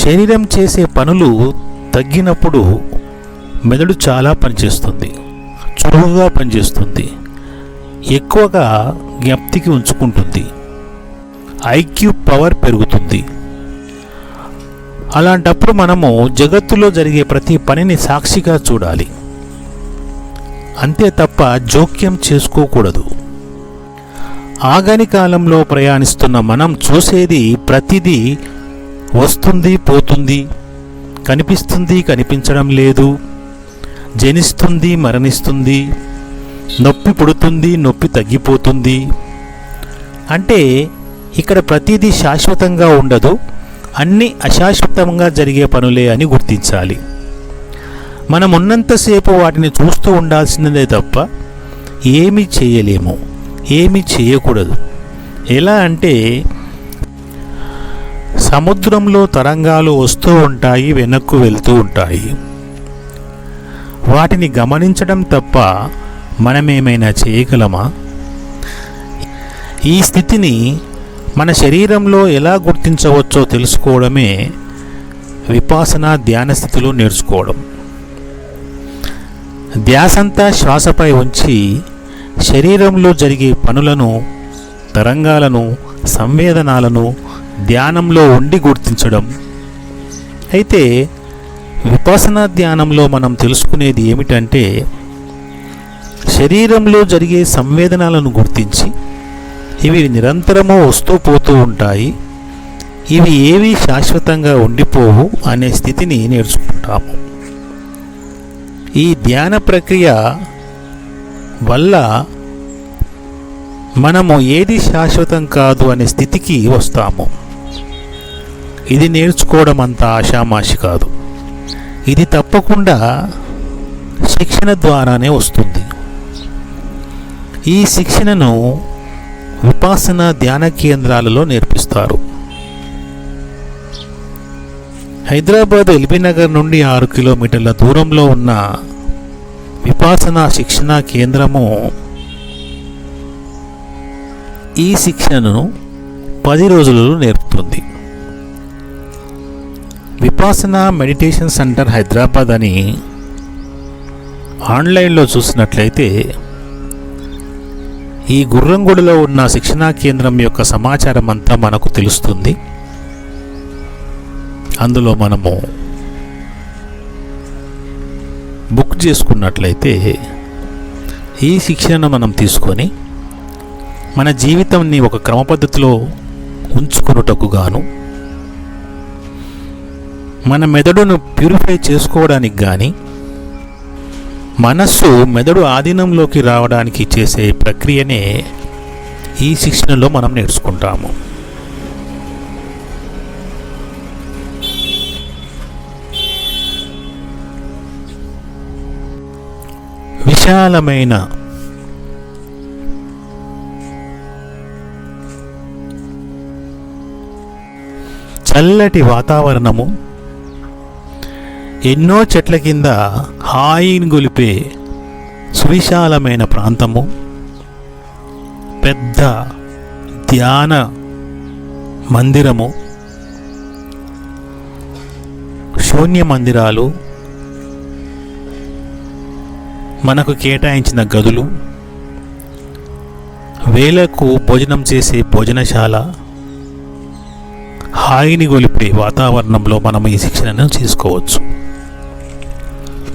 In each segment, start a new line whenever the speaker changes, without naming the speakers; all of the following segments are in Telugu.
శరీరం చేసే పనులు తగ్గినప్పుడు మెదడు చాలా పనిచేస్తుంది, చురుకుగా పనిచేస్తుంది, ఎక్కువగా జ్ఞప్తికి ఉంచుకుంటుంది, ఐక్యూ పవర్ పెరుగుతుంది. అలాంటప్పుడు మనము జగత్తులో జరిగే ప్రతి పనిని సాక్షిగా చూడాలి, అంతే తప్ప జోక్యం చేసుకోకూడదు. ఆగని కాలంలో ప్రయాణిస్తున్న మనం చూసేది ప్రతిదీ వస్తుంది, పోతుంది, కనిపిస్తుంది, కనిపించడం లేదు, జనిస్తుంది, మరణిస్తుంది, నొప్పి పుడుతుంది, నొప్పి తగ్గిపోతుంది. అంటే ఇక్కడ ప్రతిదీ శాశ్వతంగా ఉండదు, అన్నీ అశాశ్వతంగా జరిగే పనులే అని గుర్తించాలి. మనం ఉన్నంతసేపు వాటిని చూస్తూ ఉండాల్సినదే తప్ప ఏమీ చేయలేము, ఏమీ చేయకూడదు. ఎలా అంటే సముద్రంలో తరంగాలు వస్తూ ఉంటాయి, వెనక్కు వెళ్తూ ఉంటాయి. వాటిని గమనించడం తప్ప మనమేమైనా చేయగలమా? ఈ స్థితిని మన శరీరంలో ఎలా గుర్తించవచ్చో తెలుసుకోవడమే విపాసనా ధ్యాన స్థితిలో నేర్చుకోవడం. ధ్యాసంతా శ్వాసపై ఉంచి శరీరంలో జరిగే పనులను, తరంగాలను, సంవేదనాలను ధ్యానంలో ఉండి గుర్తించడం. అయితే విపස්සనా ధ్యానంలో మనం తెలుసుకునేది ఏమిటంటే శరీరంలో జరిగే సంవేదనాలను గుర్తించి ఇవి నిరంతరము వస్తూ పోతూ ఉంటాయి, ఇవి ఏవి శాశ్వతంగా ఉండిపోవు అనే స్థితిని నేర్చుకుంటాము. ఈ ధ్యాన ప్రక్రియ వల్ల మనము ఏది శాశ్వతం కాదు అనే స్థితికి వస్తాము. ఇది నేర్చుకోవడం అంత ఆషామాషి కాదు. ఇది తప్పకుండా శిక్షణ ద్వారానే వస్తుంది. ఈ శిక్షణను విపස්සనా ధ్యాన కేంద్రాలలో నేర్పిస్తారు. హైదరాబాద్ ఎల్బీ నగర్ నుండి 6 కిలోమీటర్ల దూరంలో ఉన్న విపස්සనా శిక్షణా కేంద్రము ఈ శిక్షణను 10 రోజులలో నేర్పుతుంది. విపස්සనా మెడిటేషన్ సెంటర్ హైదరాబాద్ అని ఆన్లైన్లో చూసినట్లయితే ఈ గుర్రంగూడలో ఉన్న శిక్షణా కేంద్రం యొక్క సమాచారం అంతా మనకు తెలుస్తుంది. అందులో మనము బుక్ చేసుకున్నట్లయితే ఈ శిక్షణను మనం తీసుకొని మన జీవితాన్ని ఒక క్రమ పద్ధతిలో ఉంచుకొనుటకు గాను, మన మెదడును ప్యూరిఫై చేసుకోవడానికి కానీ, మనస్సు మెదడు ఆధీనంలోకి రావడానికి చేసే ప్రక్రియనే ఈ శిక్షణలో మనం నేర్చుకుంటాము. విశాలమైన చల్లటి వాతావరణము, ఎన్నో చెట్ల కింద హాయిని గొలిపే సువిశాలమైన ప్రాంతము, పెద్ద ధ్యాన మందిరము, శూన్య మందిరాలు, మనకు కేటాయించిన గదులు, వేలకు భోజనం చేసే భోజనశాల, హాయిని గొలిపే వాతావరణంలో మనం ఈ శిక్షణను తీసుకోవచ్చు.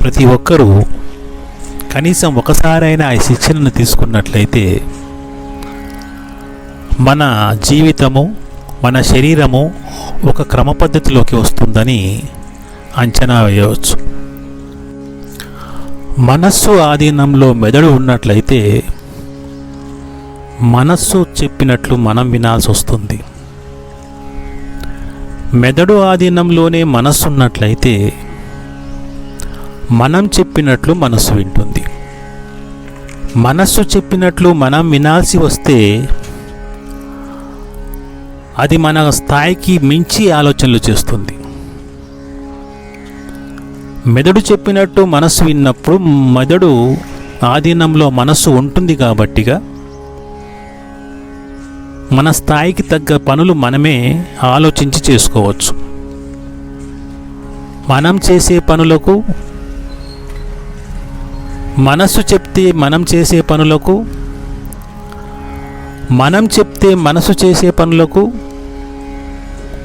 ప్రతి ఒక్కరూ కనీసం ఒకసారైనా ఈ శిక్షణను తీసుకున్నట్లయితే మన జీవితము, మన శరీరము ఒక క్రమ పద్ధతిలోకి వస్తుందని అంచనా వేయవచ్చు. మనస్సు ఆధీనంలో మెదడు ఉన్నట్లయితే మనస్సు చెప్పినట్లు మనం వినాల్సి వస్తుంది. మెదడు ఆధీనంలోనే మనస్సు ఉన్నట్లయితే మనం చెప్పినట్లు మనస్సు వింటుంది. మనస్సు చెప్పినట్లు మనం వినాల్సి వస్తే అది మన స్థాయికి మించి ఆలోచనలు చేస్తుంది. మెదడు చెప్పినట్టు మనస్సు విన్నప్పుడు మెదడు ఆధీనంలో మనస్సు ఉంటుంది కాబట్టిగా మన స్థాయికి తగ్గ పనులు మనమే ఆలోచించి చేసుకోవచ్చు. మనం చేసే పనులకు, మనసు చెప్తే మనం చేసే పనులకు, మనం చెప్తే మనసు చేసే పనులకు,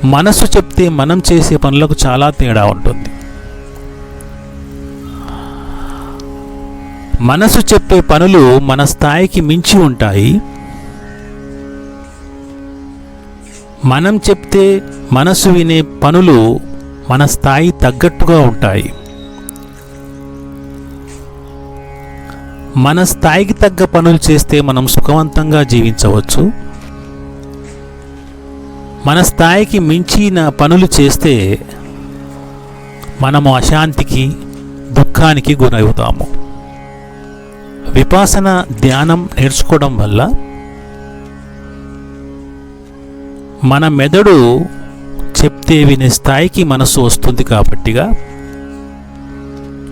మనసు చెప్తే మనం చేసే పనులకు చాలా తేడా ఉంటుంది. మనసు చెప్పే పనులు మన స్థాయికి మించి ఉంటాయి. మనం చెప్తే మనసు వినే పనులు మన స్థాయి తగ్గట్టుగా ఉంటాయి. మన స్థాయికి తగ్గ పనులు చేస్తే మనం సుఖవంతంగా జీవించవచ్చు. మన స్థాయికి మించిన పనులు చేస్తే మనము అశాంతికి, దుఃఖానికి గురవుతాము. విపాసన ధ్యానం నేర్చుకోవడం వల్ల మన మెదడు చెప్తే వినే స్థాయికి మనసు వస్తుంది కాబట్టిగా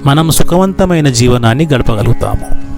మనం సుఖవంతమైన జీవనాన్ని గడపగలుగుతాము.